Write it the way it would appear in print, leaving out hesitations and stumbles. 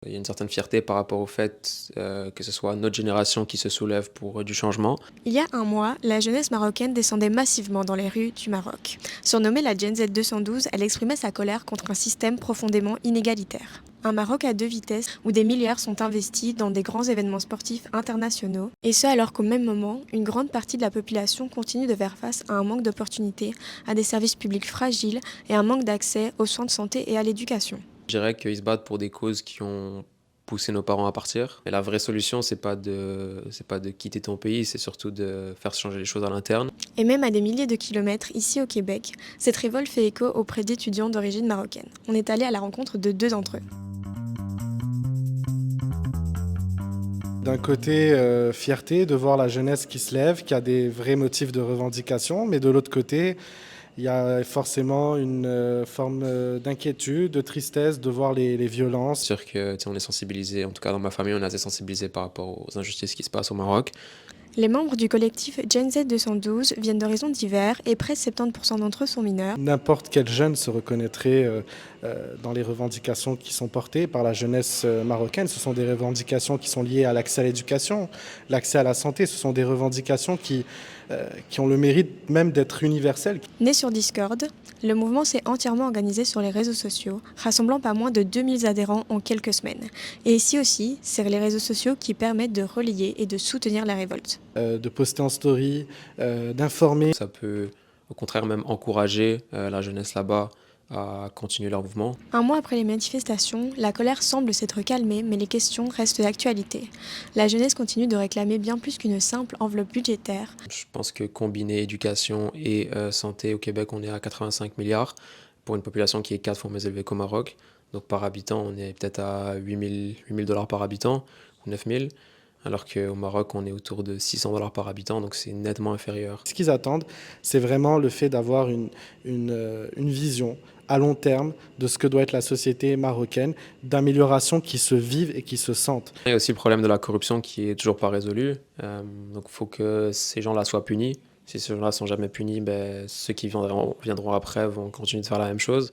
Il y a une certaine fierté par rapport au fait que ce soit notre génération qui se soulève pour du changement. Il y a un mois, la jeunesse marocaine descendait massivement dans les rues du Maroc. Surnommée la Gen Z 212, elle exprimait sa colère contre un système profondément inégalitaire. Un Maroc à deux vitesses où des milliards sont investis dans des grands événements sportifs internationaux, et ce alors qu'au même moment, une grande partie de la population continue de faire face à un manque d'opportunités, à des services publics fragiles et un manque d'accès aux soins de santé et à l'éducation. Je dirais qu'ils se battent pour des causes qui ont poussé nos parents à partir. Et la vraie solution, c'est pas de quitter ton pays, c'est surtout de faire changer les choses à l'interne. Et même à des milliers de kilomètres ici au Québec, cette révolte fait écho auprès d'étudiants d'origine marocaine. On est allé à la rencontre de deux d'entre eux. D'un côté, fierté de voir la jeunesse qui se lève, qui a des vrais motifs de revendication, mais de l'autre côté, il y a forcément une forme d'inquiétude, de tristesse de voir les violences. C'est sûr que on est sensibilisé, en tout cas dans ma famille, on est assez sensibilisé par rapport aux injustices qui se passent au Maroc. Les membres du collectif Gen Z 212 viennent d'horizons divers et près de 70% d'entre eux sont mineurs. N'importe quel jeune se reconnaîtrait dans les revendications qui sont portées par la jeunesse marocaine. Ce sont des revendications qui sont liées à l'accès à l'éducation, l'accès à la santé. Ce sont des revendications qui ont le mérite même d'être universelles. Né sur Discord, le mouvement s'est entièrement organisé sur les réseaux sociaux, rassemblant pas moins de 2000 adhérents en quelques semaines. Et ici aussi, c'est les réseaux sociaux qui permettent de relayer et de soutenir la révolte. De poster en story, d'informer. Ça peut au contraire même encourager la jeunesse là-bas à continuer leur mouvement. Un mois après les manifestations, la colère semble s'être calmée, mais les questions restent d'actualité. La jeunesse continue de réclamer bien plus qu'une simple enveloppe budgétaire. Je pense que combiner éducation et santé au Québec, on est à 85 milliards pour une population qui est 4 fois moins élevée qu'au Maroc. Donc par habitant, on est peut-être à 8 000 dollars par habitant ou 9 000, alors qu'au Maroc, on est autour de 600 dollars par habitant, donc c'est nettement inférieur. Ce qu'ils attendent, c'est vraiment le fait d'avoir une vision à long terme de ce que doit être la société marocaine, d'améliorations qui se vivent et qui se sentent. Il y a aussi le problème de la corruption qui est toujours pas résolu, donc il faut que ces gens-là soient punis. Si ces gens-là sont jamais punis, ben, ceux qui viendront après vont continuer de faire la même chose.